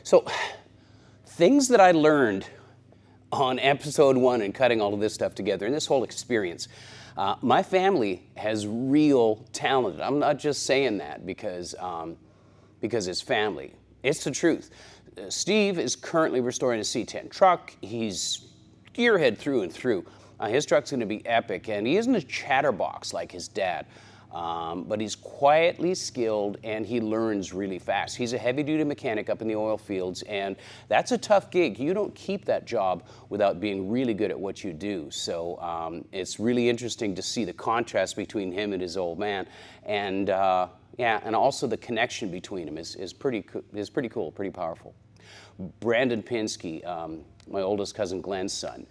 So, things that I learned on episode 1 and cutting all of this stuff together and this whole experience. My family has real talent. I'm not just saying that because it's family. It's the truth. Steve is currently restoring a C10 truck. He's gearhead through and through. His truck's going to be epic, and he isn't a chatterbox like his dad. But he's quietly skilled and he learns really fast. He's a heavy-duty mechanic up in the oil fields, and that's a tough gig. You don't keep that job without being really good at what you do. So it's really interesting to see the contrast between him and his old man, and and also the connection between them is pretty cool, pretty powerful. Brandon Pinsky, my oldest cousin Glenn's son.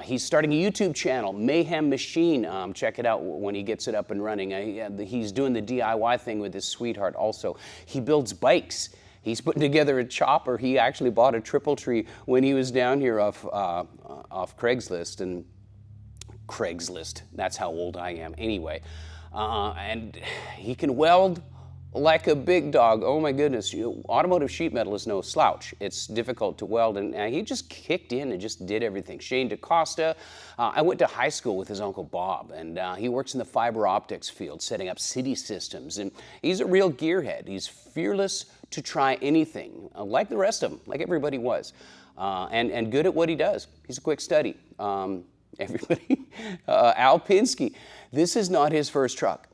He's starting a YouTube channel, Mayhem Machine. Check it out when he gets it up and running. He's doing the DIY thing with his sweetheart also. He builds bikes. He's putting together a chopper. He actually bought a triple tree when he was down here off Craigslist. And Craigslist, that's how old I am anyway. And he can weld like a big dog. Oh my goodness, automotive sheet metal is no slouch. It's difficult to weld, and he just kicked in and just did everything. Shane DaCosta, I went to high school with his uncle Bob, and he works in the fiber optics field, setting up city systems, and he's a real gearhead. He's fearless to try anything, like the rest of them, like everybody was, and good at what he does. He's a quick study. Everybody, Al Pinsky, this is not his first truck.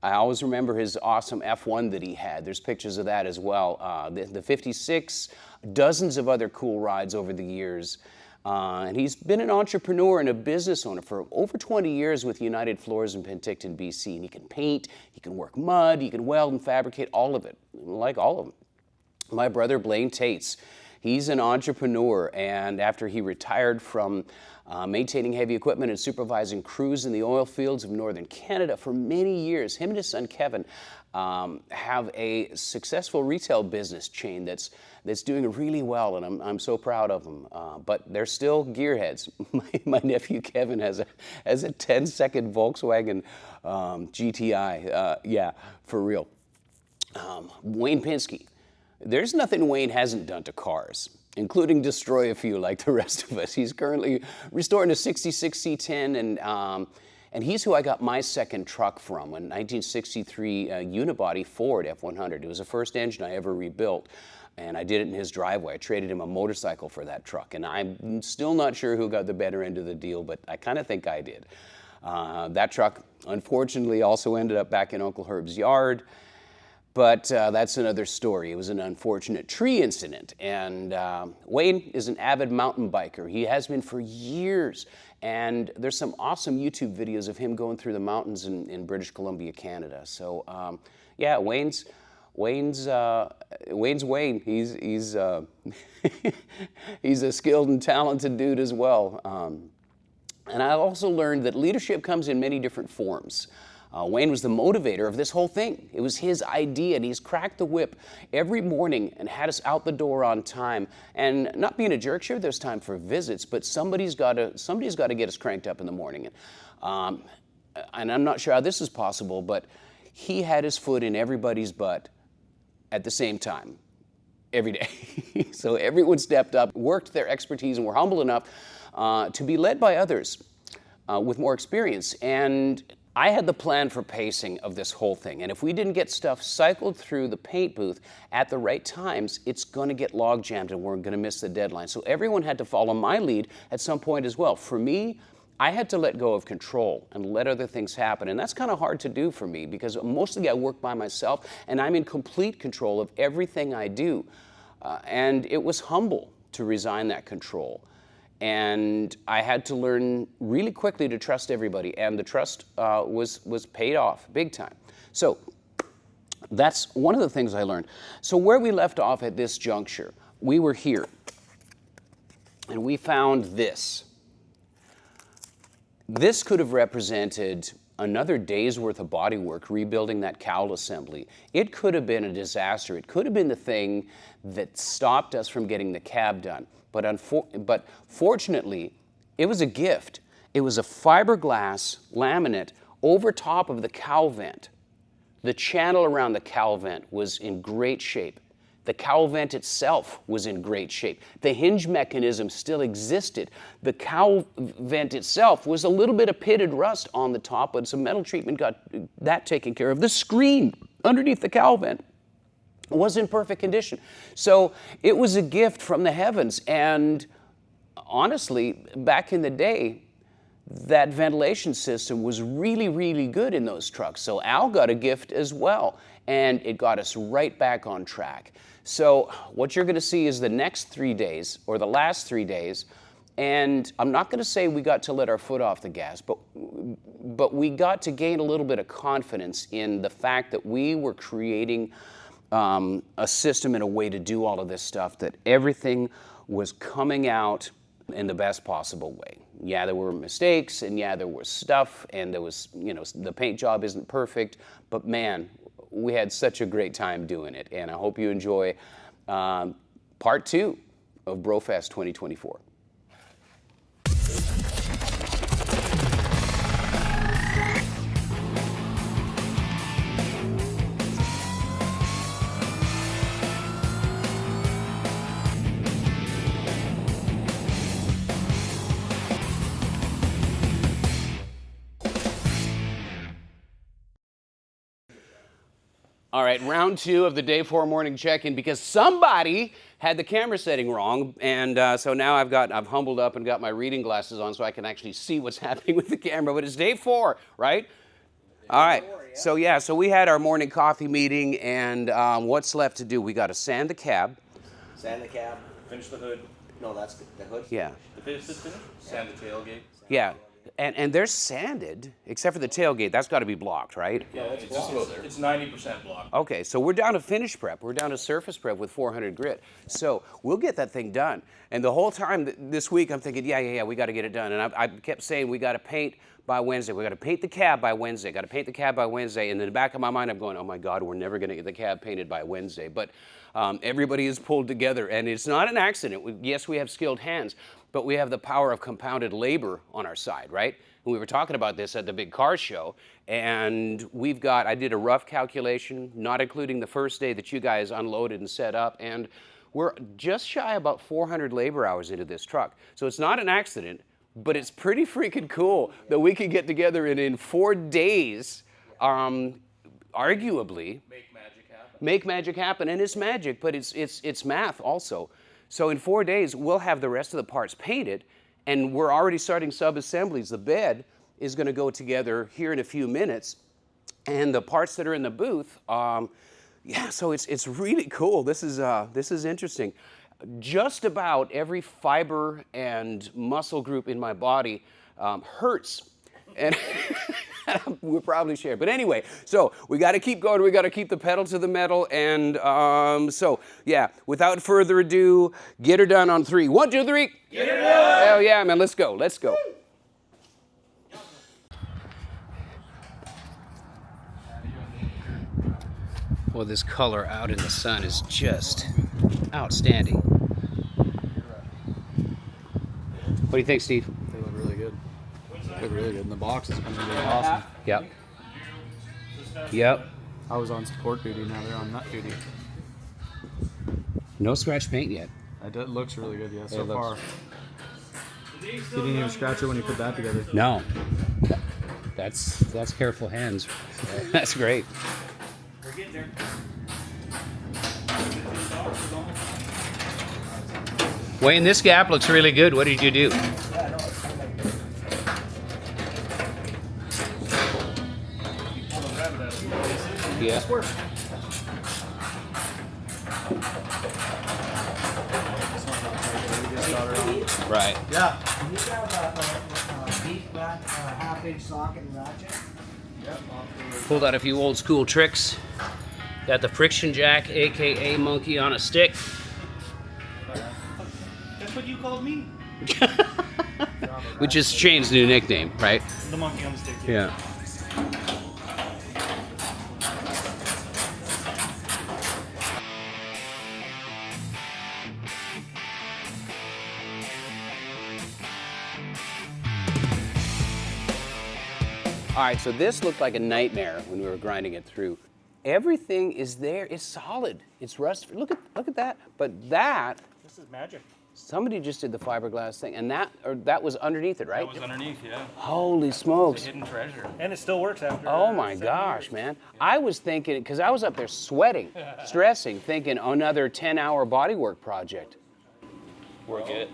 I always remember his awesome F1 that he had. There's pictures of that as well. The 56, dozens of other cool rides over the years. And he's been an entrepreneur and a business owner for over 20 years with United Floors in Penticton, BC. And he can paint, he can work mud, he can weld and fabricate, all of it, like all of them. My brother Blaine Tetz, he's an entrepreneur, and after he retired from maintaining heavy equipment and supervising crews in the oil fields of northern Canada for many years, him and his son Kevin have a successful retail business chain that's doing really well, and I'm so proud of them. But they're still gearheads. My nephew Kevin has a 10-second Volkswagen GTI. Yeah, for real. Wayne Pinsky. There's nothing Wayne hasn't done to cars, including destroy a few like the rest of us. He's currently restoring a 66 C10, and he's who I got my second truck from, a 1963 unibody Ford F100. It was the first engine I ever rebuilt, and I did it in his driveway. I traded him a motorcycle for that truck, and I'm still not sure who got the better end of the deal, but I kind of think I did. That truck, unfortunately, also ended up back in Uncle Herb's yard. But that's another story. It was an unfortunate tree incident. And Wayne is an avid mountain biker. He has been for years. And there's some awesome YouTube videos of him going through the mountains in British Columbia, Canada. So yeah, Wayne's Wayne. He's he's a skilled and talented dude as well. And I also learned that leadership comes in many different forms. Wayne was the motivator of this whole thing. It was his idea, and he's cracked the whip every morning and had us out the door on time. And not being a jerk, sure, there's time for visits, but somebody's got to get us cranked up in the morning. And I'm not sure how this is possible, but he had his foot in everybody's butt at the same time, every day. So everyone stepped up, worked their expertise, and were humble enough to be led by others with more experience. And I had the plan for pacing of this whole thing, and if we didn't get stuff cycled through the paint booth at the right times, it's going to get log jammed and we're going to miss the deadline. So everyone had to follow my lead at some point as well. For me, I had to let go of control and let other things happen, and that's kind of hard to do for me because mostly I work by myself and I'm in complete control of everything I do. And it was humble to resign that control. And I had to learn really quickly to trust everybody, and the trust was paid off big time. So that's one of the things I learned. So where we left off at this juncture, we were here, and we found this. This could have represented another day's worth of bodywork, rebuilding that cowl assembly. It could have been a disaster. It could have been the thing that stopped us from getting the cab done. But fortunately, it was a gift. It was a fiberglass laminate over top of the cowl vent. The channel around the cowl vent was in great shape. The cowl vent itself was in great shape. The hinge mechanism still existed. The cowl vent itself was a little bit of pitted rust on the top, but some metal treatment got that taken care of. The screen underneath the cowl vent was in perfect condition. So it was a gift from the heavens. And honestly, back in the day, that ventilation system was really, really good in those trucks. So Al got a gift as well, and it got us right back on track. So what you're going to see is the next 3 days, or the last 3 days, and I'm not going to say we got to let our foot off the gas, but we got to gain a little bit of confidence in the fact that we were creating a system and a way to do all of this stuff, that everything was coming out in the best possible way. Yeah, there were mistakes, and yeah, there was stuff, and there was, you know, the paint job isn't perfect, but man, we had such a great time doing it, and I hope you enjoy part 2 of BroFest 2024. All right, round 2 of the day 4 morning check-in, because somebody had the camera setting wrong, and so now I've humbled up and got my reading glasses on so I can actually see what's happening with the camera. But it's day 4, right? All right. So we had our morning coffee meeting, and what's left to do? We got to sand the cab. Sand the cab. Finish the hood. No, that's the hood. Yeah. The finish? Sand the tailgate. Yeah. And they're sanded, except for the tailgate. That's got to be blocked, right? Yeah, it's 90% blocked. Okay, so we're down to finish prep. We're down to surface prep with 400 grit. So we'll get that thing done. And the whole time this week, I'm thinking, yeah, we got to get it done. And I kept saying, we got to paint by Wednesday. We got to paint the cab by Wednesday. Got to paint the cab by Wednesday. And in the back of my mind, I'm going, oh my God, we're never going to get the cab painted by Wednesday. But everybody is pulled together, and it's not an accident. Yes, we have skilled hands, but we have the power of compounded labor on our side, right? And we were talking about this at the big car show, and I did a rough calculation, not including the first day that you guys unloaded and set up, and we're just shy about 400 labor hours into this truck. So it's not an accident, but it's pretty freaking cool that we can get together and in 4 days, arguably, make magic happen. And it's magic, but it's math also. So in 4 days, we'll have the rest of the parts painted, and we're already starting sub-assemblies. The bed is going to go together here in a few minutes, and the parts that are in the booth, so it's really cool. This is interesting. Just about every fiber and muscle group in my body hurts, and we'll probably share. But anyway, so we got to keep going. We got to keep the pedal to the metal. And so, yeah, without further ado, get her done on 3. 1, 2, 3. Get her done. Hell yeah, man. Let's go. Let's go. Well, this color out in the sun is just outstanding. What do you think, Steve? They look really good. They look really good. And the box is coming really awesome. Yep. Yep. I was on support duty, now they're on nut duty. No scratch paint yet. It looks really good, yeah, so far. You didn't even scratch it when you put that together. No. That's careful hands. That's great. We're getting there. Wayne, this gap looks really good. What did you do? Yeah. Right. Yeah. Do you have a deep half-inch socket and ratchet? Yep. Pulled out a few old school tricks. Got the friction jack, aka monkey on a stick. That's what you called me. Which is Shane's new nickname, right? The monkey on the stick. Yeah. All right, so this looked like a nightmare when we were grinding it through. everything is there. It's solid. It's rust. Look at that. But that, This is magic. somebody just did the fiberglass thing, and that was underneath it, right? That was underneath, yeah. Holy smokes. Hidden treasure. And it still works after. Oh my 7 gosh, years. man. I was thinking, because I was up there sweating, stressing, thinking another 10-hour bodywork project. We're good.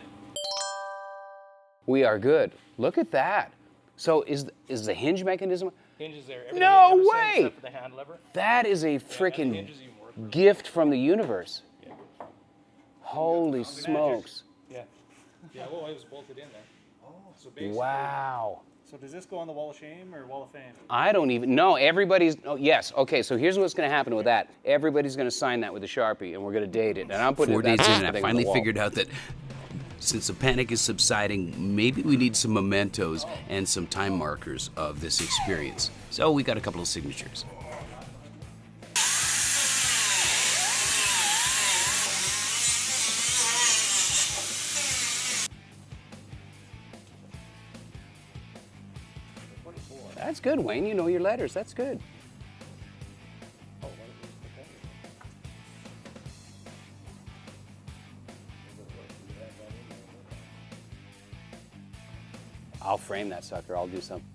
We are good. Look at that. So is the hinge mechanism? Hinges there. Everything No you've ever seen way! except for the hand lever. That is a And the freaking hinges even work. gift from the universe. Holy smokes. Yeah. Yeah, well, it was bolted in there. Oh, so basically. Wow. So does this go on the wall of shame or wall of fame? I don't even know. Everybody's, oh, yes. Okay, so here's what's going to happen with that. Everybody's going to sign that with a Sharpie, and we're going to date it. And I'm putting 4 days that in, and I thing on finally the wall. figured out that since the panic is subsiding, maybe we need some mementos and some time markers of this experience. So we got a couple of signatures. That's good, Wayne. You know your letters. That's good. I'll frame that sucker. I'll do something.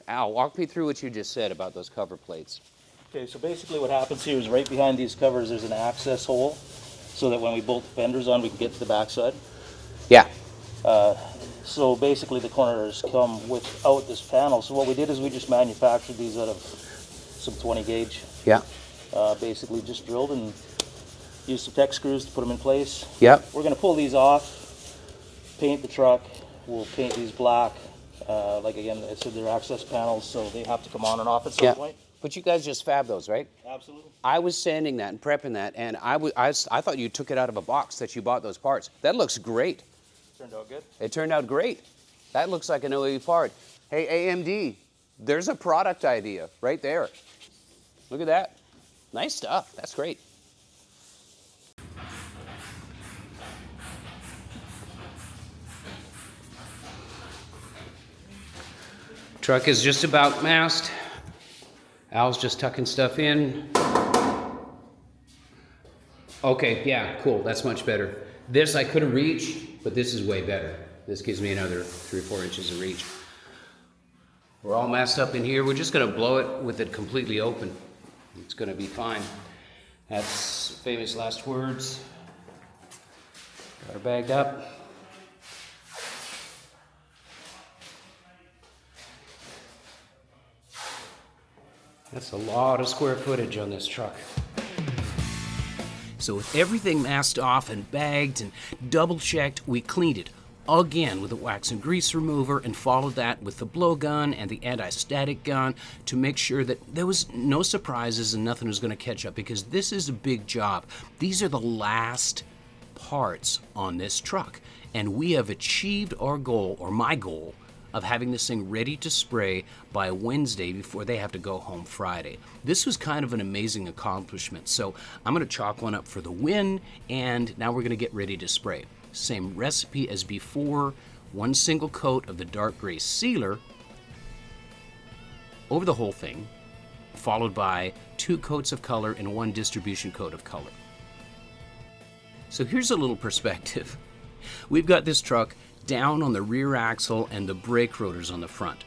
Al, walk me through what you just said about those cover plates. Okay, so basically what happens here is right behind these covers there's an access hole so that when we bolt the fenders on we can get to the backside. Yeah. So basically the corners come without this panel. So what we did is we just manufactured these out of some 20 gauge. Yeah. Basically just drilled and used some Tetz screws to put them in place. Yep. We're going to pull these off, paint the truck. We'll paint these black. Like again, I said they're access panels, so they have to come on and off at some Yeah. point. But you guys just fab those, right? Absolutely. I was sanding that and prepping that, and I thought you took it out of a box that you bought those parts. That looks great. Turned out good. It turned out great. That looks like an OE part. Hey, AMD, there's a product idea right there. Look at that. Nice stuff. That's great. Truck is just about masked. Al's just tucking stuff in. Okay, yeah, cool. That's much better. This I could have reached, but this is way better. This gives me another 3 or 4 inches of reach. We're all masked up in here. We're just gonna blow it with it completely open. It's gonna be fine. That's famous last words. Got her bagged up. That's a lot of square footage on this truck. So with everything masked off and bagged and double checked, we cleaned it again with a wax and grease remover and followed that with the blowgun and the anti-static gun to make sure that there was no surprises and nothing was going to catch up, because this is a big job. These are the last parts on this truck, and we have achieved our goal, or my goal, of having this thing ready to spray by Wednesday before they have to go home Friday. This was kind of an amazing accomplishment. So I'm gonna chalk one up for the win, and now we're gonna get ready to spray. Same recipe as before, 1 single coat of the dark gray sealer over the whole thing, followed by 2 coats of color and 1 distribution coat of color. So here's a little perspective. We've got this truck down on the rear axle and the brake rotors on the front.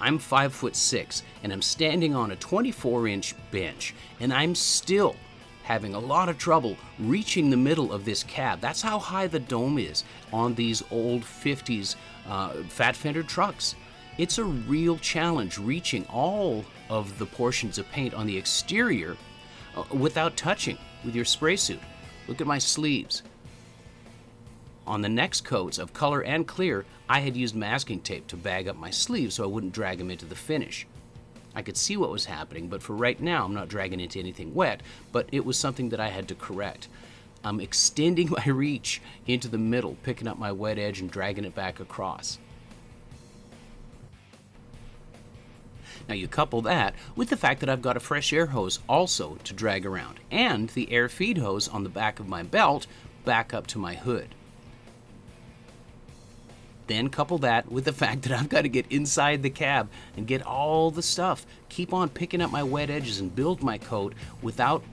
I'm 5'6", and I'm standing on a 24-inch bench, and I'm still having a lot of trouble reaching the middle of this cab. That's how high the dome is on these old 50s fat fender trucks. It's a real challenge reaching all of the portions of paint on the exterior without touching with your spray suit. Look at my sleeves. On the next coats of color and clear, I had used masking tape to bag up my sleeves so I wouldn't drag them into the finish. I could see what was happening, but for right now, I'm not dragging into anything wet, but it was something that I had to correct. I'm extending my reach into the middle, picking up my wet edge and dragging it back across. Now you couple that with the fact that I've got a fresh air hose also to drag around, and the air feed hose on the back of my belt back up to my hood. Then couple that with the fact that I've got to get inside the cab and get all the stuff, keep on picking up my wet edges and build my coat without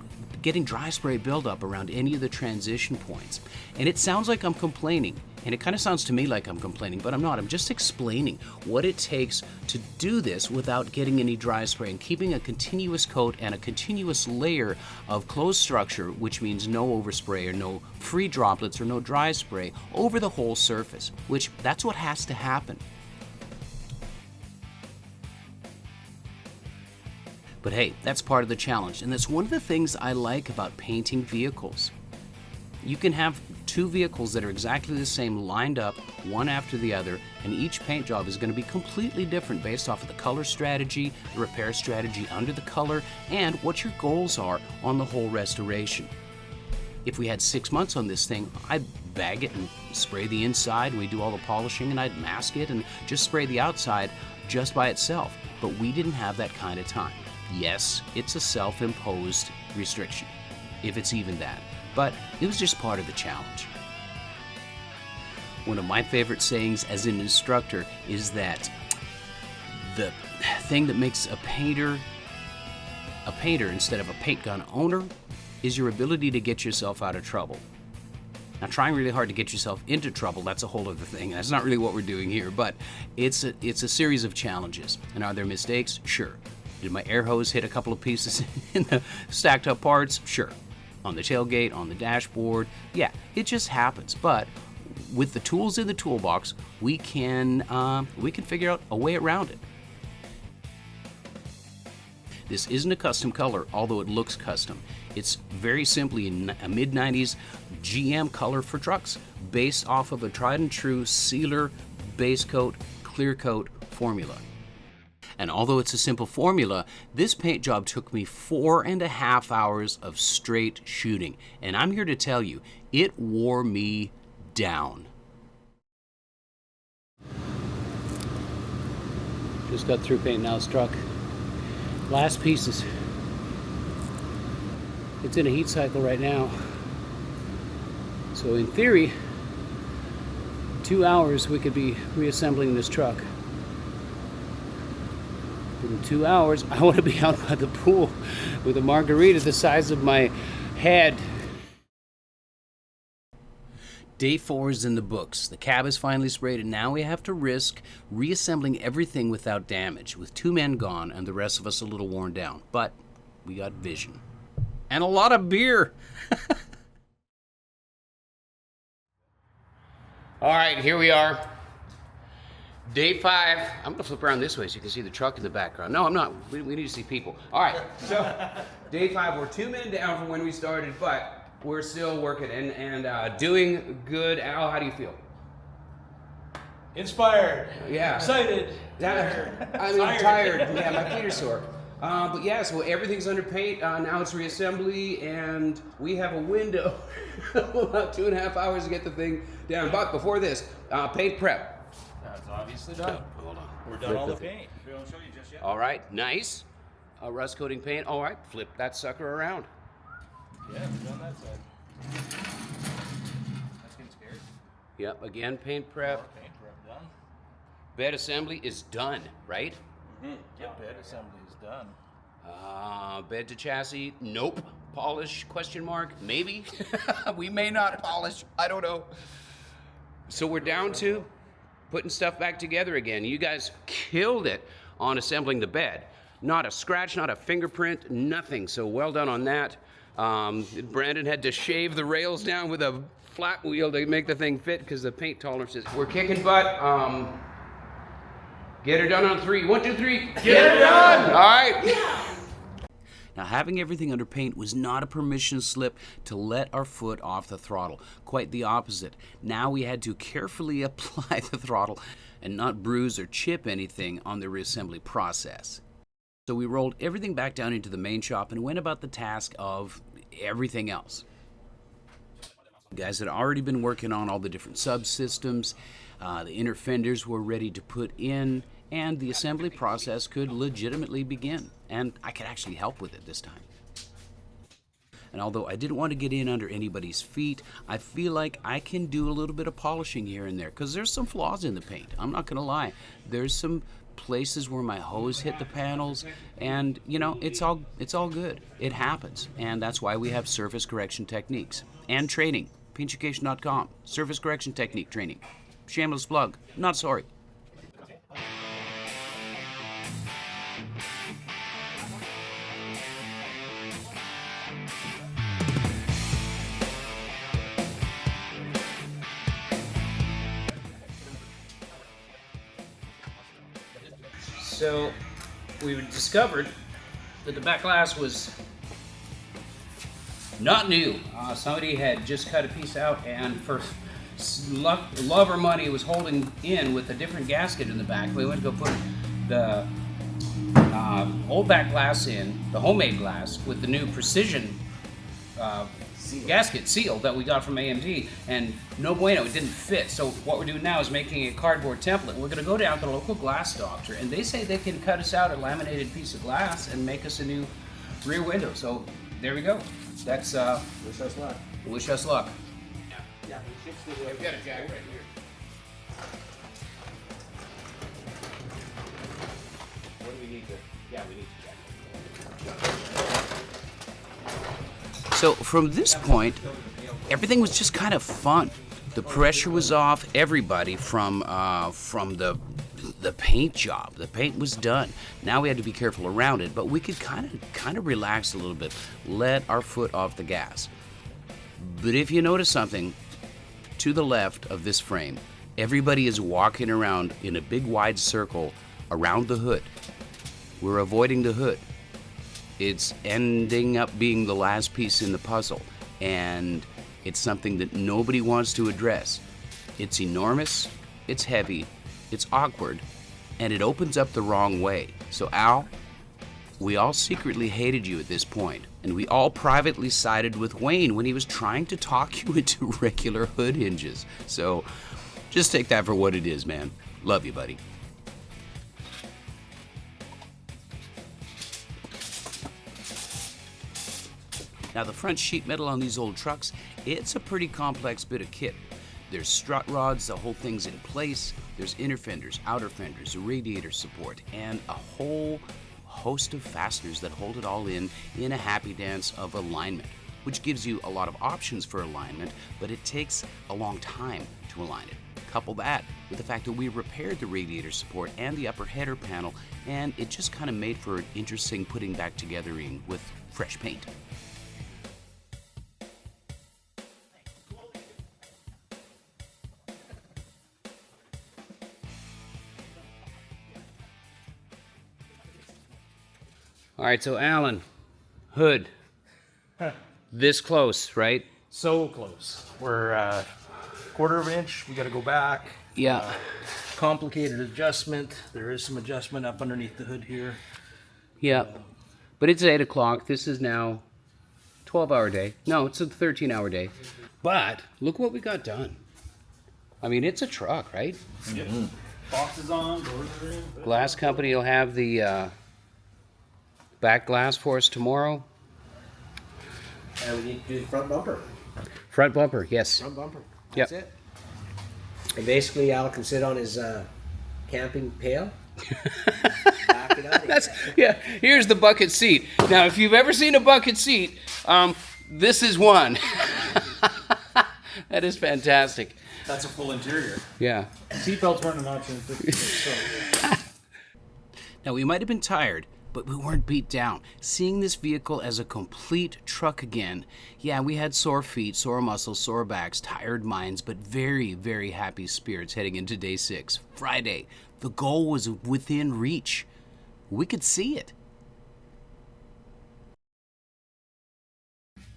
getting dry spray buildup around any of the transition points. And it sounds like I'm complaining, and it kind of sounds to me like I'm complaining, but I'm not. I'm just explaining what it takes to do this without getting any dry spray and keeping a continuous coat and a continuous layer of closed structure, which means no overspray or no free droplets or no dry spray over the whole surface, which that's what has to happen. But hey, that's part of the challenge, and that's one of the things I like about painting vehicles. You can have two vehicles that are exactly the same lined up, one after the other, and each paint job is going to be completely different based off of the color strategy, the repair strategy under the color, and what your goals are on the whole restoration. If we had 6 months on this thing, I'd bag it and spray the inside, and we'd do all the polishing, and I'd mask it and just spray the outside just by itself. But we didn't have that kind of time. Yes, it's a self-imposed restriction, if it's even that, but it was just part of the challenge. One of my favorite sayings as an instructor is that the thing that makes a painter instead of a paint gun owner is your ability to get yourself out of trouble. Now, trying really hard to get yourself into trouble, that's a whole other thing. That's not really what we're doing here, but it's a series of challenges. And are there mistakes? Sure. Did my air hose hit a couple of pieces in the stacked up parts? Sure. On the tailgate, on the dashboard, yeah, it just happens. But with the tools in the toolbox, we can figure out a way around it. This isn't a custom color, although it looks custom. It's very simply a mid-90s GM color for trucks, based off of a tried and true sealer, base coat, clear coat formula. And although it's a simple formula, this paint job took me 4.5 hours of straight shooting. And I'm here to tell you, it wore me down. Just got through painting Al's truck. Last pieces. It's in a heat cycle right now. So in theory, 2 hours we could be reassembling this truck. In 2 hours, I want to be out by the pool with a margarita the size of my head. Day 4 is in the books. The cab is finally sprayed, and now we have to risk reassembling everything without damage, with 2 men gone and the rest of us a little worn down. But we got vision. And a lot of beer. All right, here we are. Day 5. I'm gonna flip around this way so you can see the truck in the background. No, I'm not. We need to see people. All right, so day 5, we're 2 men down from when we started, but we're still working and doing good. Al, how do you feel? Inspired. Yeah. Excited. I'm tired. Yeah, my feet are sore. But yeah, so everything's under paint. Now it's reassembly, and we have a window about 2.5 hours to get the thing down. But before this, paint prep. That's obviously done. Oh, hold on. We're done all the paint. We don't show you just yet. All right, nice. Rust coating paint. All right, flip that sucker around. Yeah, we're done that side. That's getting scared. Yep, again, paint prep. More paint prep done. Bed assembly is done, right? Yep, bed assembly is done. Bed to chassis, nope. Polish, question mark, maybe. We may not polish, I don't know. So we're down to putting stuff back together again. You guys killed it on assembling the bed. Not a scratch, not a fingerprint, nothing. So well done on that. Brandon had to shave the rails down with a flat wheel to make the thing fit because the paint tolerances. We're kicking butt. Get her done on 3. 1, 2, 3. Get her done! All right. Yeah. Now, having everything under paint was not a permission slip to let our foot off the throttle. Quite the opposite. Now we had to carefully apply the throttle and not bruise or chip anything on the reassembly process. So we rolled everything back down into the main shop and went about the task of everything else. The guys had already been working on all the different subsystems. The inner fenders were ready to put in, and the assembly process could legitimately begin. And I could actually help with it this time. And although I didn't want to get in under anybody's feet, I feel like I can do a little bit of polishing here and there, because there's some flaws in the paint. I'm not going to lie. There's some places where my hose hit the panels, and you know, it's all good. It happens, and that's why we have surface correction techniques and training. Paintucation.com, surface correction technique training. Shameless plug, not sorry. So we discovered that the back glass was not new. Somebody had just cut a piece out, and for love or money, was holding in with a different gasket in the back. We went to go put the old back glass in, the homemade glass, with the new precision gasket seal that we got from AMD, and no bueno, it didn't fit. So what we're doing now is making a cardboard template. We're going to go down to the local glass doctor, and they say they can cut us out a laminated piece of glass and make us a new rear window. So there we go. That's Wish us luck. wish us luck. Yeah, we should still I've got a jack right here. What do we need to? Yeah, we need to jack. So from this point, everything was just kind of fun. The pressure was off everybody from the paint job. The paint was done. Now we had to be careful around it, but we could kind of relax a little bit, let our foot off the gas. But if you notice something, to the left of this frame, everybody is walking around in a big wide circle around the hood. We're avoiding the hood. It's ending up being the last piece in the puzzle, and it's something that nobody wants to address. It's enormous, it's heavy, it's awkward, and it opens up the wrong way. So Al, we all secretly hated you at this point, and we all privately sided with Wayne when he was trying to talk you into regular hood hinges. So just take that for what it is, man. Love you, buddy. Now the front sheet metal on these old trucks, it's a pretty complex bit of kit. There's strut rods, the whole thing's in place. There's inner fenders, outer fenders, a radiator support, and a whole host of fasteners that hold it all in a happy dance of alignment, which gives you a lot of options for alignment, but it takes a long time to align it. Couple that with the fact that we repaired the radiator support and the upper header panel, and it just kind of made for an interesting putting back togethering with fresh paint. All right, so Alan, hood, this close, right? So close. We're quarter of an inch. We got to go back. Yeah. Complicated adjustment. There is some adjustment up underneath the hood here. Yeah. But it's 8 o'clock. This is now 12-hour day. No, it's a 13-hour day. But look what we got done. I mean, it's a truck, right? Yep. Boxes on, doors are in. Glass company will have the back glass for us tomorrow. And we need to do the front bumper. Front bumper, yes. Front bumper. Yep. That's it. And basically, Al can sit on his camping pail. Back it up. That's, yeah, here's the bucket seat. Now, if you've ever seen a bucket seat, this is one. That is fantastic. That's a full interior. Yeah. Seatbelts weren't an option. So. Now, we might have been tired, but we weren't beat down. Seeing this vehicle as a complete truck again, yeah, we had sore feet, sore muscles, sore backs, tired minds, but very, very happy spirits heading into day 6, Friday. The goal was within reach. We could see it.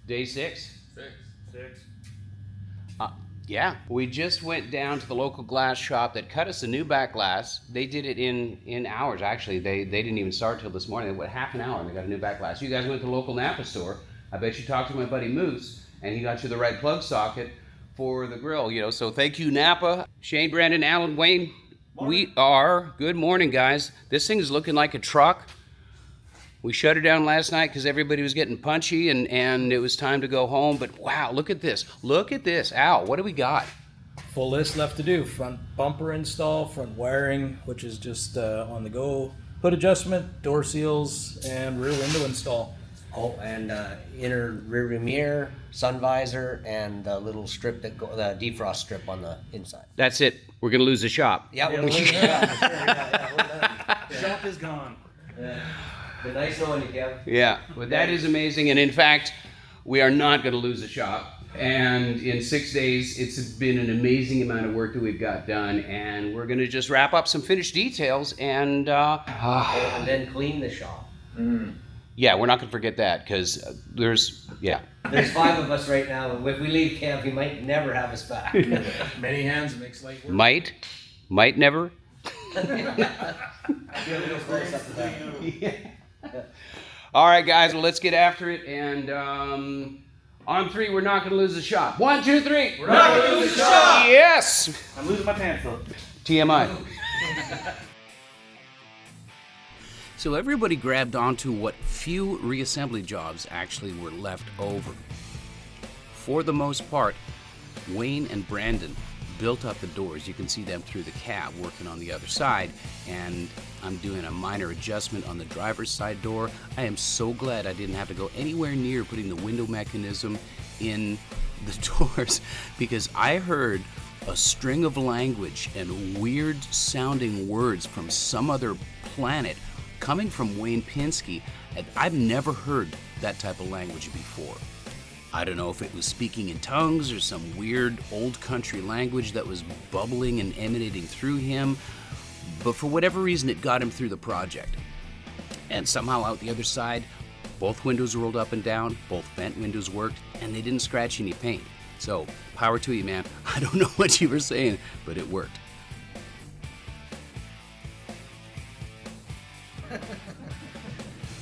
Day 6? Six. Yeah, we just went down to the local glass shop that cut us a new back glass. They did it in hours, actually. They didn't even start till this morning. They went half an hour and they got a new back glass. You guys went to the local Napa store. I bet you talked to my buddy Moose, and he got you the right plug socket for the grill, you know. So thank you, Napa. Shane, Brandon, Alan, Wayne. We are, good morning, guys. This thing is looking like a truck. We shut her down last night because everybody was getting punchy and it was time to go home. But wow, look at this. Look at this. Al, what do we got? Full list left to do. Front bumper install, front wiring, which is just on the go. Hood adjustment, door seals, and rear window install. Oh, and inner rear view mirror, sun visor, and the little strip that the defrost strip on the inside. That's it. We're going to lose the shop. Yeah, we're The shop is gone. But nice knowing you, Kev. Yeah, well, that is amazing. And in fact, we are not going to lose the shop. And in 6 days, it's been an amazing amount of work that we've got done. And we're going to just wrap up some finished details and And then clean the shop. yeah, we're not going to forget that because there's 5 of us right now, and if we leave camp, he might never have us back. Many hands makes light work. might never. All right, guys. Well, let's get after it. And on 3, we're not going to lose the shop. 1, 2, 3. We're not going to lose the shop. Yes. I'm losing my pants though. TMI. So everybody grabbed onto what few reassembly jobs actually were left over. For the most part, Wayne and Brandon built up the doors. You can see them through the cab working on the other side, and I'm doing a minor adjustment on the driver's side door. I am so glad I didn't have to go anywhere near putting the window mechanism in the doors because I heard a string of language and weird sounding words from some other planet coming from Wayne Pinsky. I've never heard that type of language before. I don't know if it was speaking in tongues or some weird old country language that was bubbling and emanating through him, but for whatever reason it got him through the project. And somehow out the other side, both windows rolled up and down, both vent windows worked, and they didn't scratch any paint. So, power to you, man. I don't know what you were saying, but it worked.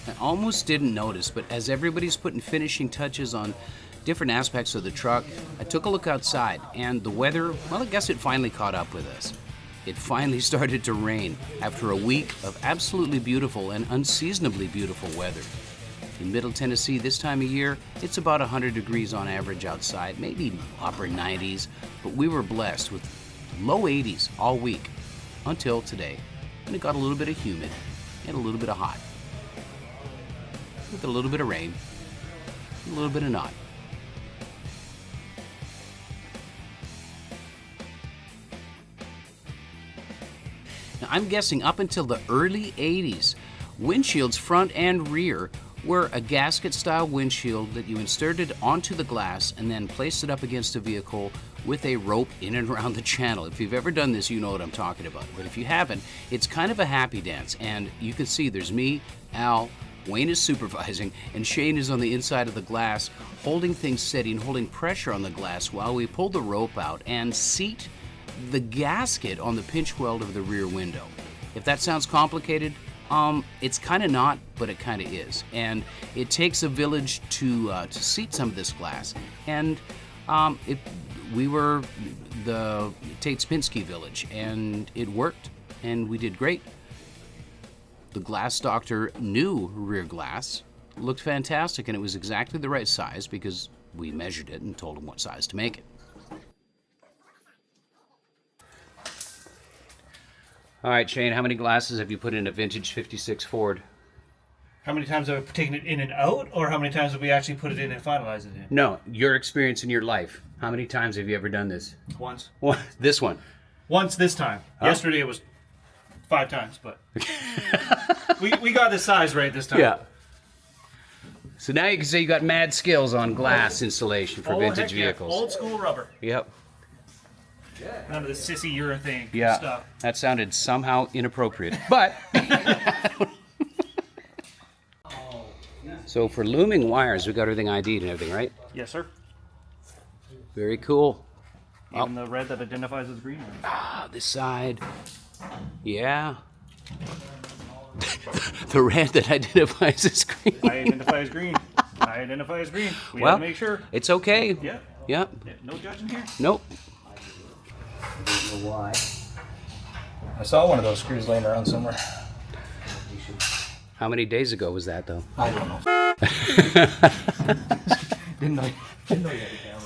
I almost didn't notice, but as everybody's putting finishing touches on different aspects of the truck, I took a look outside, and the weather, well, I guess it finally caught up with us. It finally started to rain after a week of absolutely beautiful and unseasonably beautiful weather. In Middle Tennessee this time of year, it's about 100 degrees on average outside, maybe upper 90s, but we were blessed with low 80s all week until today, and it got a little bit of humid and a little bit of hot, with a little bit of rain, a little bit of not. Now, I'm guessing up until the early 80s, windshields front and rear were a gasket-style windshield that you inserted onto the glass and then placed it up against a vehicle with a rope in and around the channel. If you've ever done this, you know what I'm talking about. But if you haven't, it's kind of a happy dance. And you can see there's me, Al, Wayne is supervising, and Shane is on the inside of the glass, holding things steady and holding pressure on the glass while we pull the rope out and seat the gasket on the pinch weld of the rear window. If that sounds complicated, it's kind of not, but it kind of is. And it takes a village to seat some of this glass. And we were the Tetz Pinsky village, and it worked, and we did great. The glass doctor knew rear glass, looked fantastic, and it was exactly the right size because we measured it and told him what size to make it. All right, Shane, how many glasses have you put in a vintage 56 Ford? How many times have we taken it in and out, or how many times have we actually put it in and finalized it in? No, your experience in your life. How many times have you ever done this? Once. What? This one? Once this time. Oh. Yesterday it was 5 times, but we got the size right this time. Yeah. So now you can say you got mad skills on glass installation for vintage heck yeah. vehicles. Old school rubber. Yep. None of the sissy urethane Yeah. stuff. That sounded somehow inappropriate. But so for looming wires, we got everything ID'd and everything, right? Yes, sir. Very cool. Even the red that identifies as green. Ah, this side. Yeah. The red that identifies as green. I identify as green. I identify as green. We Well, have to make sure. It's okay. Yeah. Yep. Yeah, no judging here. Nope. I don't know why. I saw one of those screws laying around somewhere. How many days ago was that, though? I don't know. Didn't know you had a camera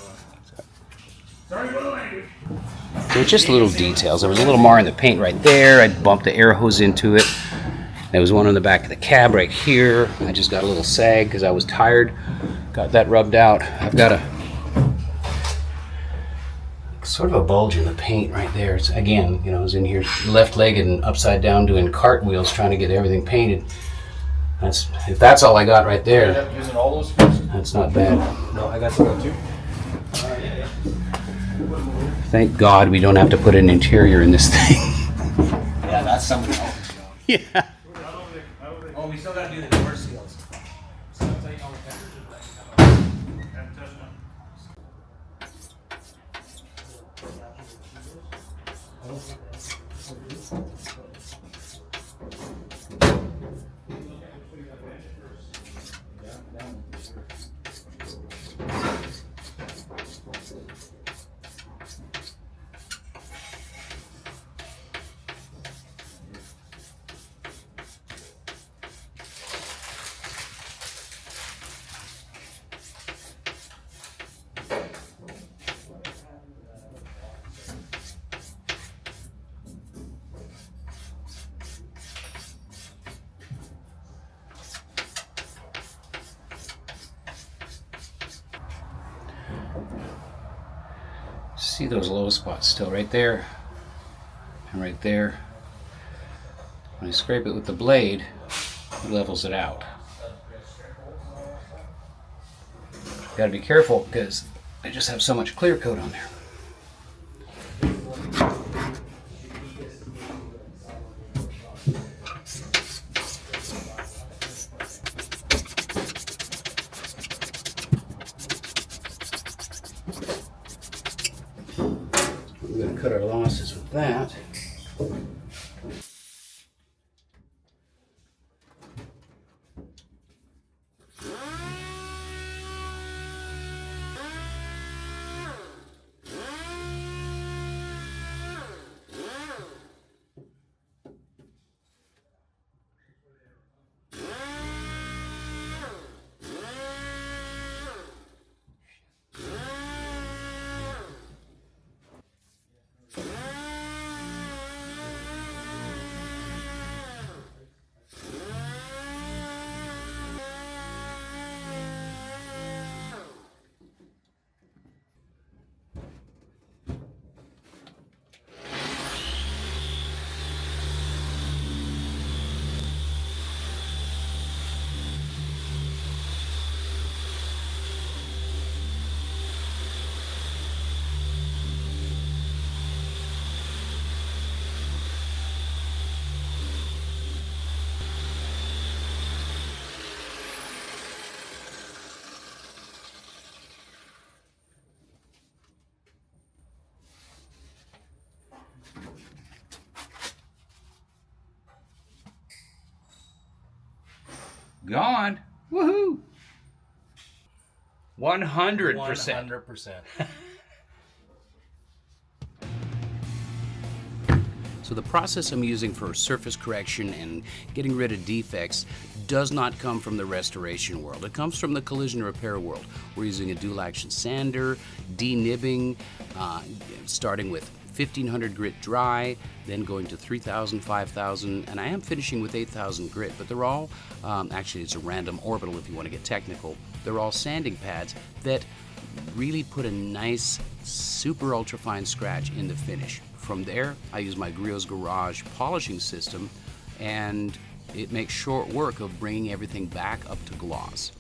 on. So it's just little details. There was a little mar in the paint right there. I bumped the air hose into it. There was one on the back of the cab right here. I just got a little sag because I was tired. Got that rubbed out. I've got a sort of a bulge in the paint right there. It's, again, you know, I was in here left-legged and upside down doing cartwheels trying to get everything painted. If that's all I got right there, Using all those screws? that's not bad. No, I got some too. Thank God we don't have to put an interior in this thing. Yeah, that's somebody else's job. Yeah. Oh, we still gotta do the door seals. See those low spots still right there and right there. When I scrape it with the blade, it levels it out. Gotta be careful because I just have so much clear coat on there. We're going to cut our losses with that. Gone. Woohoo! 100%. 100%. So the process I'm using for surface correction and getting rid of defects does not come from the restoration world. It comes from the collision repair world. We're using a dual action sander, denibbing, starting with 1500 grit dry, then going to 3000, 5000, and I am finishing with 8000 grit, but they're all, actually it's a random orbital if you want to get technical, they're all sanding pads that really put a nice, super ultra fine scratch in the finish. From there, I use my Griot's Garage polishing system, and it makes short work of bringing everything back up to gloss.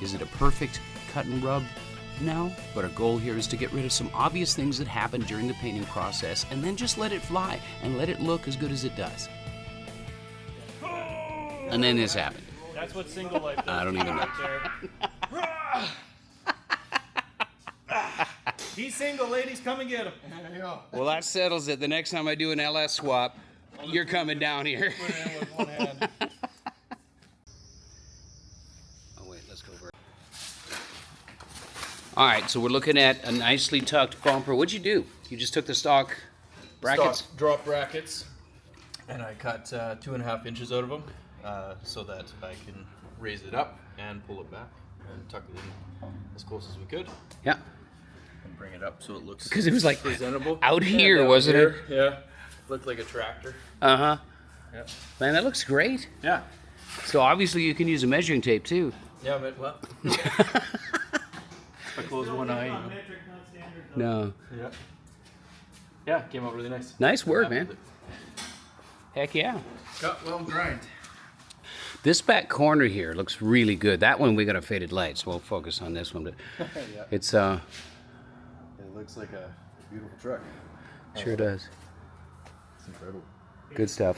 Is it a perfect cut and rub? No, but our goal here is to get rid of some obvious things that happen during the painting process and then just let it fly and let it look as good as it does. And then this happened. That's what single life does. I don't even know. He's single, ladies, come and get him. Well, that settles it. The next time I do an LS swap, you're coming down here. Put it in with one hand. Oh, wait, let's go over. All right, so we're looking at a nicely tucked bumper. What'd you do? You just took the stock brackets? Stock drop brackets, and I cut 2.5 inches out of them. so that I can raise it up and pull it back and tuck it in as close as we could Yeah. and bring it up so it looks Because it was like presentable. out here, down wasn't it? here, Yeah. Looked like a tractor. Uh-huh. Yeah. Man, that looks great. Yeah. So obviously you can use a measuring tape too. Yeah, but well. I close one eye. No. Yeah. Yeah, came out really nice. Nice work, man. Heck yeah. Got well grind. This back corner here looks really good. That one we got a faded light, so we'll focus on this one. But Yeah. it's It looks like a beautiful truck. sure does. It's incredible. Good stuff.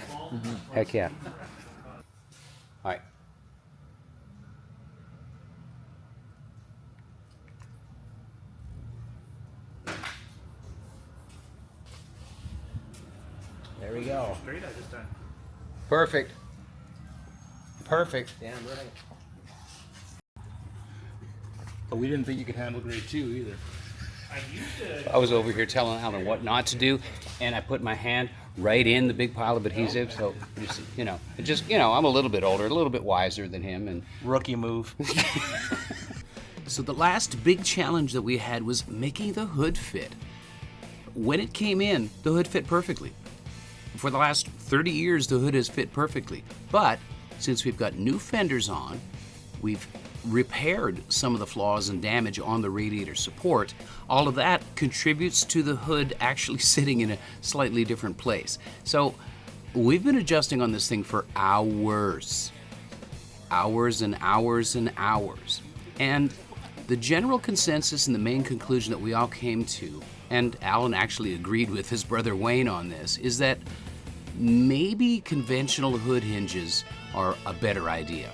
Heck yeah. All right. There we go. Straight out this time. Perfect. Perfect. Damn right. But we didn't think you could handle grade 2 either. I used to. I was over here telling Alan what not to do, and I put my hand right in the big pile of adhesive. So, I'm a little bit older, a little bit wiser than him, and Rookie move. So the last big challenge that we had was making the hood fit. When it came in, the hood fit perfectly. For the last 30 years, the hood has fit perfectly. But since we've got new fenders on, we've repaired some of the flaws and damage on the radiator support. All of that contributes to the hood actually sitting in a slightly different place. So we've been adjusting on this thing for hours. Hours and hours and hours. And the general consensus and the main conclusion that we all came to, and Alan actually agreed with his brother Wayne on this, is that maybe conventional hood hinges are a better idea.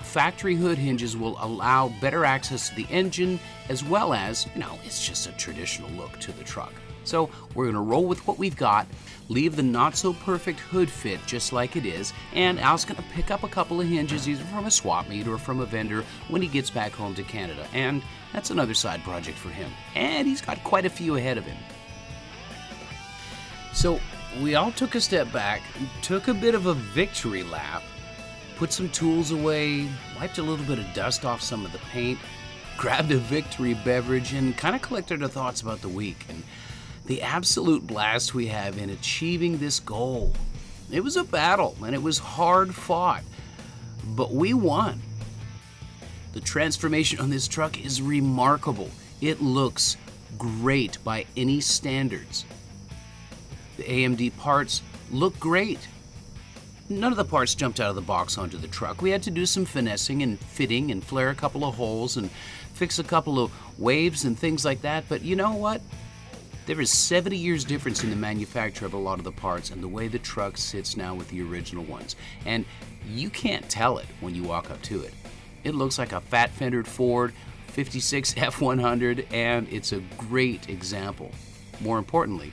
Factory hood hinges will allow better access to the engine, as well as, it's just a traditional look to the truck. So we're gonna roll with what we've got, leave the not so perfect hood fit just like it is, and Al's gonna pick up a couple of hinges either from a swap meet or from a vendor when he gets back home to Canada. And that's another side project for him. And he's got quite a few ahead of him. So we all took a step back, took a bit of a victory lap, put some tools away, wiped a little bit of dust off some of the paint, grabbed a victory beverage, and kind of collected our thoughts about the week and the absolute blast we have in achieving this goal. It was a battle, and it was hard fought, but we won. The transformation on this truck is remarkable. It looks great by any standards. The AMD parts look great. None of the parts jumped out of the box onto the truck. We had to do some finessing and fitting and flare a couple of holes and fix a couple of waves and things like that, but you know what? There is 70 years difference in the manufacture of a lot of the parts and the way the truck sits now with the original ones. And you can't tell it when you walk up to it. It looks like a fat-fendered Ford 56 F100, and it's a great example. More importantly,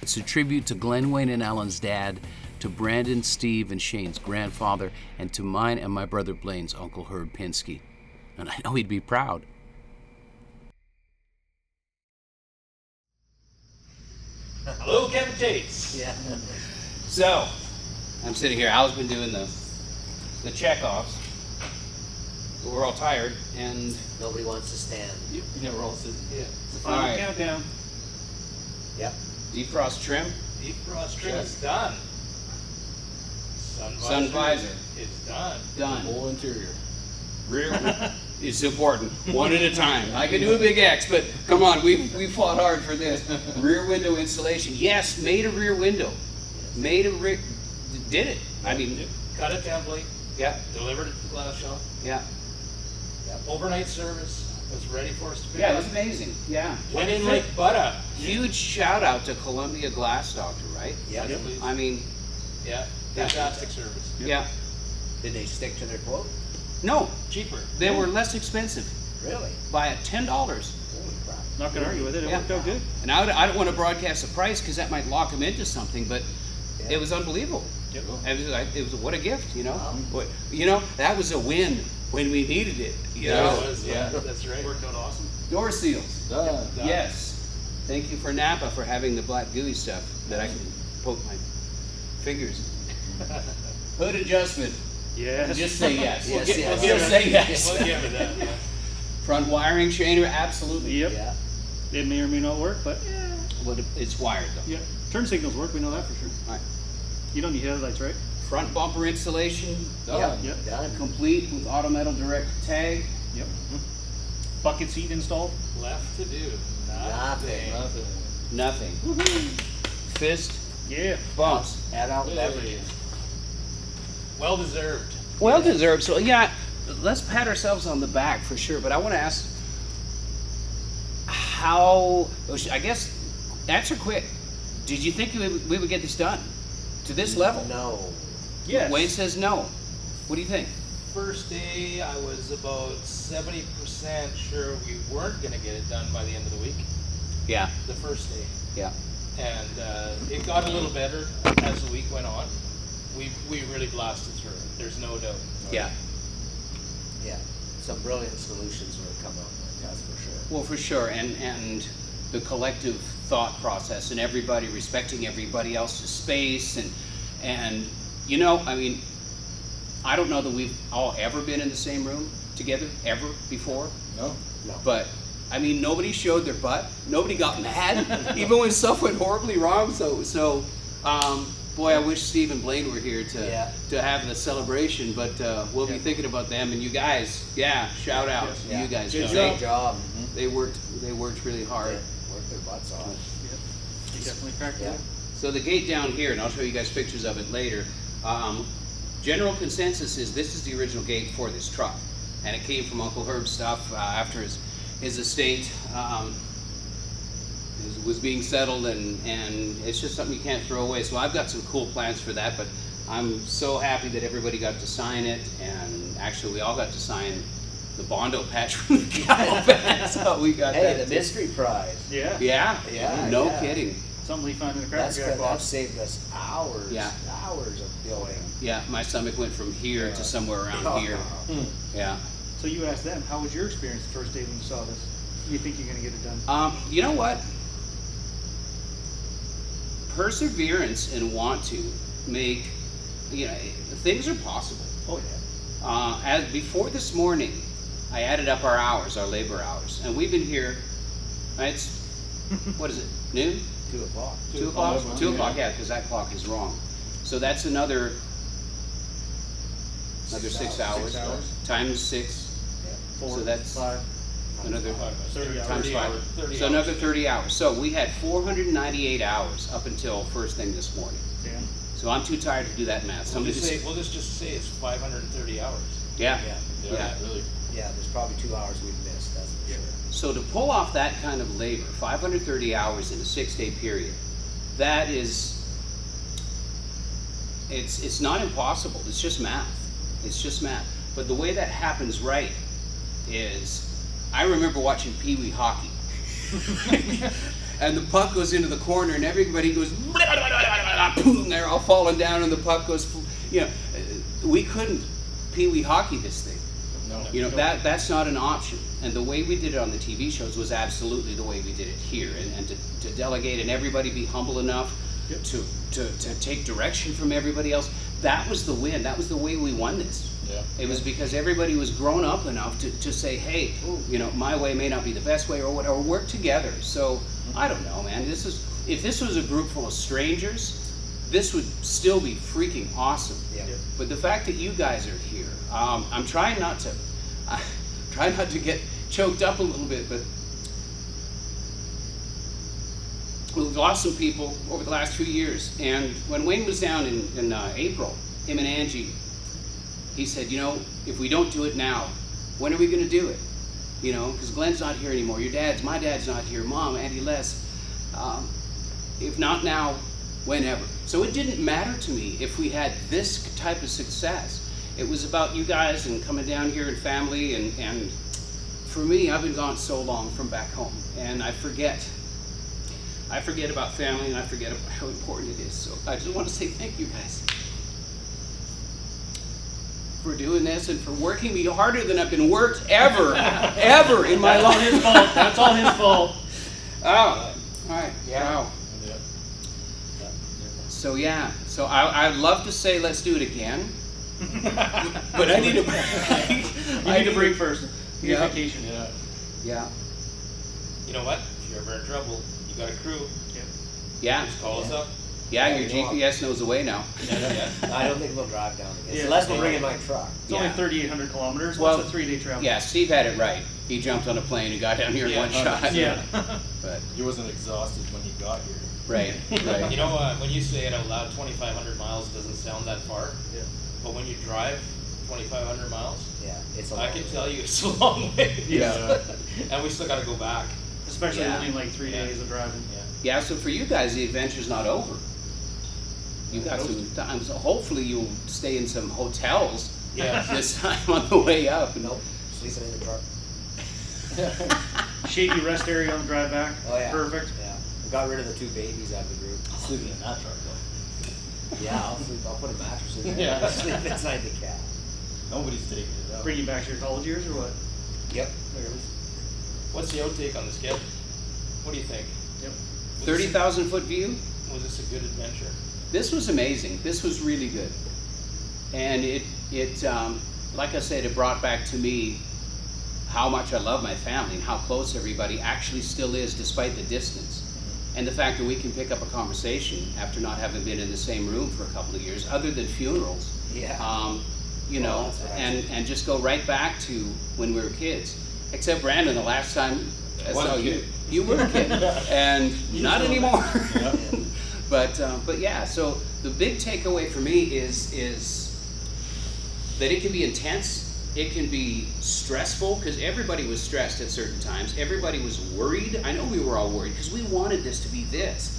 it's a tribute to Glenn Wayne and Alan's dad, to Brandon, Steve, and Shane's grandfather, and to mine and my brother Blaine's Uncle Herb Pinsky. And I know he'd be proud. Hello, Captain Tetz. Yeah. So, I'm sitting here. Al's been doing the checkoffs. We're all tired, and Nobody wants to stand. we're all sitting. Yeah. It's the All final right. countdown. Yep. Defrost trim, Defrost trim is done. sun visor, is done. done. Whole interior. Rear is important, one at a time. I could do a big X, but come on, we fought hard for this. Rear window installation. Yes, made a rear window. Made a rear, did it. I mean, Cut a template, yeah, delivered it to the glass shop. yeah. Overnight service was ready for us to pick Yeah, it up. was amazing, yeah. Went in like butter. Huge shout out to Columbia Glass Doctor, right? Yep. I mean, Yeah, fantastic service. yeah. Did they stick to their quote? No, Cheaper. they were less expensive Really? by $10. Holy crap. Not gonna argue with it, it Yeah. worked out good. And I don't want to broadcast the price because that might lock them into something, but it was unbelievable. Yep. It was what a gift, you know. That was a win when we needed it. You know? Yeah, that's right. Worked out awesome. Door seals. Done. Yes. Thank you for Napa for having the black gooey stuff that I can poke my fingers. Hood adjustment. Yes. Just say yes. Yes, We'll yes. give Just it- say yes. We'll give it that. Yeah. Front wiring chainer, absolutely. Yep. Yeah. It may or may not work, but Well, it's wired though. yeah. Turn signals work. We know that for sure. All right. You don't need headlights, right? Front bumper installation, done. Yeah. Yep. Done. Complete with auto metal direct tag. Yep. Bucket seat installed. Left to do. Nothing. Nothing. Fist Yeah. bumps. Add out Really. everything. Well deserved. Well deserved. So yeah, let's pat ourselves on the back for sure. But I want to ask, how? I guess answer quick. Did you think we would get this done to this level? No. Yes. Wayne says no. What do you think? First day, I was about 70% sure we weren't gonna get it done by the end of the week, Yeah. the first day. Yeah. And it got a little better as the week went on. We really blasted through it, there's no doubt. Yeah. Yeah. Some brilliant solutions were come up with, that's for sure. Well, for sure, and the collective thought process, and everybody respecting everybody else's space, and you know, I mean, I don't know that we've all ever been in the same room together ever before. No? No. But I mean, nobody showed their butt. Nobody got mad, even when stuff went horribly wrong. So, boy, I wish Steve and Blaine were here to have the celebration. But we'll be thinking about them, and you guys. Yeah, shout out to you guys. Good Great job. They worked really hard. Yeah. Worked their butts off. You definitely cracked Yeah. it. So the gate down here, and I'll show you guys pictures of it later. General consensus is this is the original gate for this truck, and it came from Uncle Herb's stuff after his estate was being settled, and it's just something you can't throw away. So I've got some cool plans for that, but I'm so happy that everybody got to sign it, and actually we all got to sign the Bondo patch from the caravan. So we got Hey, that. the mystery prize. Yeah. Yeah, Yeah, no yeah. kidding. Something we found in the That's cracker good. jack That box. saved us hours. Yeah. Hours of building. Yeah, my stomach went from here to somewhere around here. Yeah. So you asked them, how was your experience the first day when you saw this? You think you're gonna get it done? You know what? Perseverance and want to make, you know, things are possible. Oh yeah. As before this morning, I added up our hours, our labor hours, and we've been here. It's what is it? Noon? 2 o'clock. 2 o'clock? 2 o'clock. Yeah, because that clock is wrong. So that's another 6 hours. 6 hours. Times 6. Four, So that's 5, another 30 hours. times 5. 30 So hours. another 30 hours. So we had 498 hours up until first thing this morning. Yeah. So I'm too tired to do that math. We'll Somebody just say it's 530 hours. yeah. Yeah. Yeah. Really. Yeah, there's probably 2 hours we've missed, that's for sure. So to pull off that kind of labor, 530 hours in a 6-day period, that is, it's not impossible. It's just math. It's just math. But the way that happens right is, I remember watching Pee Wee hockey. And the puck goes into the corner and everybody goes, boom, they're all falling down and the puck goes, you know, we couldn't Pee Wee hockey this thing. No. You know, that's not an option. And the way we did it on the TV shows was absolutely the way we did it here. And to delegate and everybody be humble enough to take direction from everybody else, that was the win. That was the way we won this. Yeah. It was because everybody was grown up enough to say, hey, you know, my way may not be the best way, or whatever, work together. So, I don't know, man. If this was a group full of strangers, this would still be freaking awesome. Yeah. But the fact that you guys are here, I'm trying not to get choked up a little bit, but we've lost some people over the last few years. And when Wayne was down in April, him and Angie, he said, you know, if we don't do it now, when are we going to do it? You know, because Glenn's not here anymore. My dad's not here. Mom, Auntie Les. If not now, whenever. So it didn't matter to me if we had this type of success. It was about you guys and coming down here and family, and for me, I've been gone so long from back home, and I forget about family, and I forget about how important it is. So I just want to say thank you guys for doing this and for working me harder than I've been worked ever in my That's all life. his fault. That's all his fault. Oh, all right. Yeah. Wow. So yeah, So I'd love to say let's do it again, but I need a break. You need a break first. You need Yeah. vacation. Yeah. You know what? If you're ever in trouble, you got a crew. Yeah. Just call us up. Yeah, your Yeah, GPS knows the way now. I don't think we'll drive down again. Yeah. Unless we'll bring in my truck. It's only Yeah. 3,800 kilometers. Well, What's a 3-day travel? Yeah, Steve had it right. He jumped on a plane and got down here in one shot. Yeah. But, He wasn't exhausted when he got here. right, right. You know, when you say it out loud, 2,500 miles doesn't sound that far. Yeah. But when you drive 2,500 miles, Yeah, it's a I long can way. tell you it's a long way. Yeah. And we still got to go back. Especially Yeah. only like 3 Yeah. days of driving. Yeah, so for you guys, the adventure's not over. You got some time, so hopefully you'll stay in some hotels Yeah. this time on the way up. Nope, sleeping in the truck. Shady rest area on the drive back. Oh, yeah. Perfect. Yeah, we got rid of the 2 babies out of the group. Sleeping in that truck though. Yeah, I'll put a mattress in there. Yeah. Sleep inside the cab. Nobody's taking it out. Bring you back to your college years or what? Yep. What's the outtake on the schedule? What do you think? Yep. 30,000 foot view? Was this a good adventure? This was amazing. This was really good. And it like I said, it brought back to me how much I love my family and how close everybody actually still is despite the distance. And the fact that we can pick up a conversation after not having been in the same room for a couple of years, other than funerals. Yeah. You know, that's what I and just go right back to when we were kids. Except Brandon, the last time I was saw a you, kid. you were a kid, and not anymore. But yeah, so the big takeaway for me is that it can be intense, it can be stressful, because everybody was stressed at certain times. Everybody was worried. I know we were all worried because we wanted this to be this,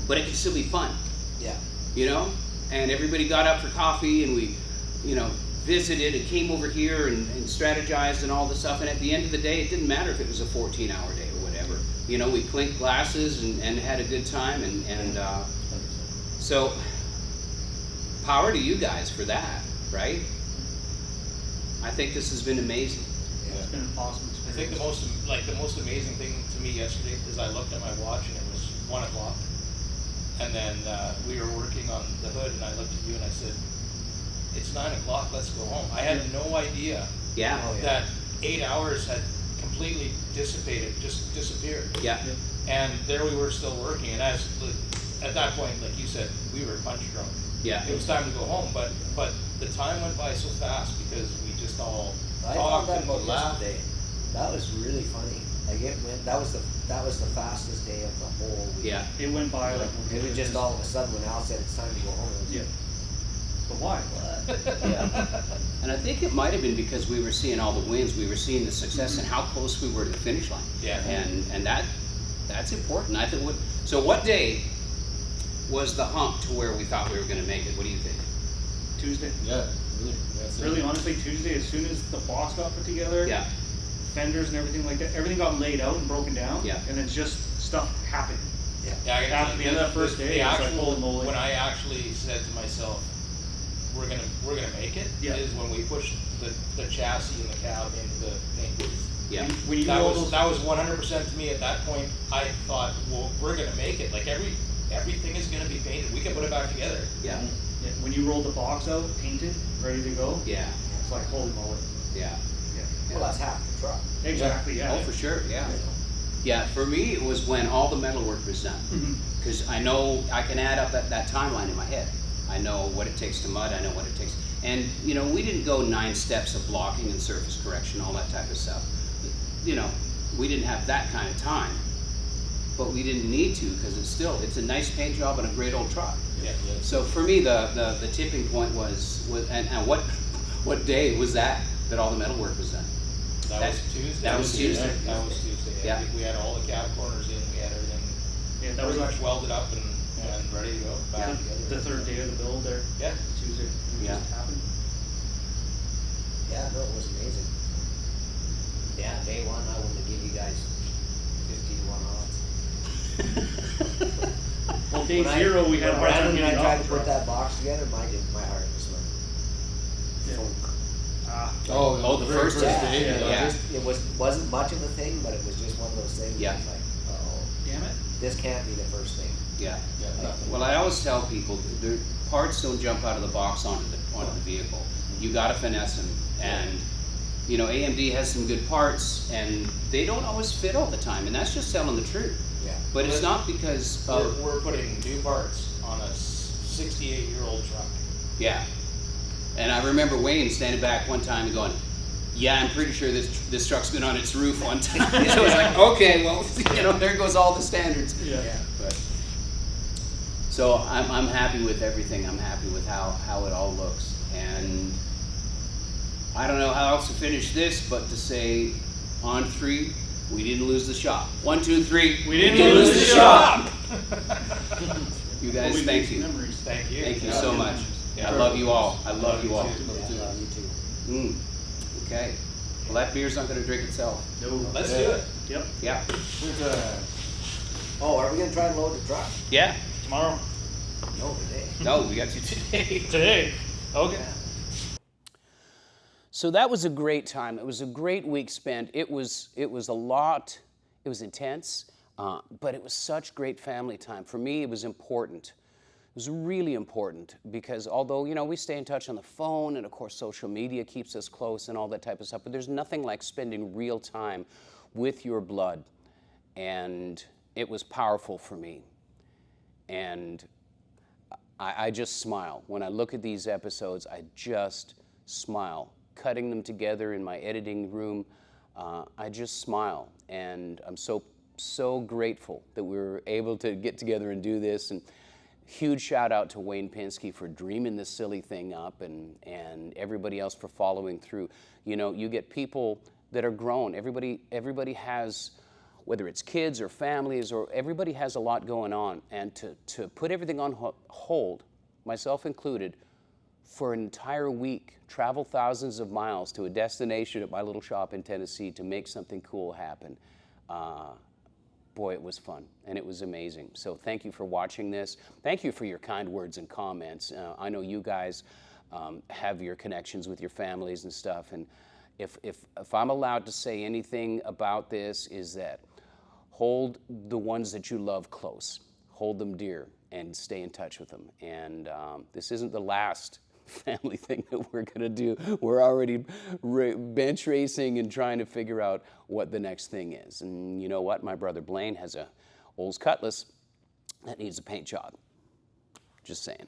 but it can still be fun. Yeah. You know, and everybody got up for coffee, and we, you know, visited and came over here and strategized and all this stuff. And at the end of the day, it didn't matter if it was a 14-hour day or whatever. You know, we clinked glasses and had a good time, and so power to you guys for that, right? I think this has been amazing. It's been an awesome I think experience. the most amazing thing to me yesterday is I looked at my watch and it was 1 o'clock. And then we were working on the hood and I looked at you and I said, it's 9 o'clock, let's go home. I had no idea Yeah, Oh, yeah. that 8 hours had completely dissipated, just disappeared. yeah, And there we were still working, and at that point, like you said, we were punch drunk. yeah. It was time to go home, but the time went by so fast because we just all I thought talked that and about laughed. yesterday. That was really funny. Like it went. That was the fastest day of the whole week. Yeah, It went by like. It was just all of a sudden when Al said it's time to go home. It was Yeah. But why? yeah. And I think it might have been because we were seeing all the wins, we were seeing the success and how close we were to the finish line. Yeah. And that's important. I think. So what day was the hump to where we thought we were going to make it? What do you think? Tuesday. Yeah, really. That's Really, it. honestly, Tuesday, as soon as the box got put together, Yeah, fenders and everything like that, everything got laid out and broken down. Yeah. And then just stuff happened. Yeah, I gotta After tell the you, end of that first day, it's like, holy moly. when I actually said to myself, we're gonna make it, Yeah. is when we pushed the chassis and the cab into the paint booth. yeah, When you That know was those, that was 100% to me at that point. I thought, well, we're gonna make it. Like everything is gonna be painted. We can put it back together. yeah, yeah, when you rolled the box out, painted, ready to go, yeah, it's like, holy moly. yeah. Well, that's half the truck. Exactly, yeah. Oh, for sure, yeah. Yeah, for me, it was when all the metal work was done. Mhm. Because I know I can add up that timeline in my head. I know what it takes to mud, I know what it takes. And, you know, we didn't go 9 steps of blocking and surface correction, all that type of stuff. You know, we didn't have that kind of time. But we didn't need to, because it's a nice paint job and a great old truck. Yeah. So for me, the tipping point was and what day was that all the metal work was done? That was Tuesday. That was Tuesday. That was Tuesday. Yeah. We had all the cab corners in. We had everything Yeah, that was pretty much welded up and ready to go. Back the together. third day of the build there, Yeah. Tuesday. It Yeah. just happened. Yeah, no, it was amazing. Yeah, day one I wouldn't have give you guys 50-1 odds. Well, day When 0, we had a when hard time Brandon and I getting tried off to the put truck. that box together, my heart was like, Yeah. thunk. Oh, the first very day? day. Yeah. It wasn't much of a thing, but it was just one of those things. Yeah. It's like, oh, Damn it. this can't be the first thing. Yeah. Yeah, nothing. Well, I always tell people, the parts don't jump out of the box onto the vehicle. You got to finesse them, and you know, AMD has some good parts, and they don't always fit all the time, and that's just telling the truth. Yeah. But it's not because of, We're putting new parts on a 68-year-old truck. yeah. And I remember Wayne standing back one time and going, "Yeah, I'm pretty sure this truck's been on its roof one time." So I was like, "Okay, well, you know, there goes all the standards." Yeah. But so I'm happy with everything. I'm happy with how it all looks, and I don't know how else to finish this, but to say, on 3, we didn't lose the shop. 1, 2, 3, We didn't lose the shop. You guys, thank you. Thank you. Thank you so much. Yeah. I love you all. I love you all. Yeah, you too. Okay. Well, that beer's not going to drink itself. Let's do it. Yep. Yeah. Oh, are we gonna try and load the truck? Yeah. Tomorrow. No, today. No, we got you today. Today. Okay. So that was a great time. It was a great week spent. It was a lot. It was intense, but it was such great family time. For me, it was important. It was really important because although, you know, we stay in touch on the phone and of course social media keeps us close and all that type of stuff, but there's nothing like spending real time with your blood. And it was powerful for me. And I just smile. When I look at these episodes, I just smile. Cutting them together in my editing room, I just smile. And I'm so grateful that we were able to get together and do this. And huge shout out to Wayne Pinsky for dreaming this silly thing up, and everybody else for following through. You know, you get people that are grown. Everybody has, whether it's kids or families, or everybody has a lot going on. And to put everything on hold, myself included, for an entire week, travel thousands of miles to a destination at my little shop in Tennessee to make something cool happen. Boy, it was fun, and it was amazing. So thank you for watching this. Thank you for your kind words and comments. I know you guys have your connections with your families and stuff, and if I'm allowed to say anything about this, is that hold the ones that you love close. Hold them dear and stay in touch with them. And this isn't the last family thing that we're going to do. We're already bench racing and trying to figure out what the next thing is. And you know what? My brother Blaine has a Olds Cutlass that needs a paint job. Just saying.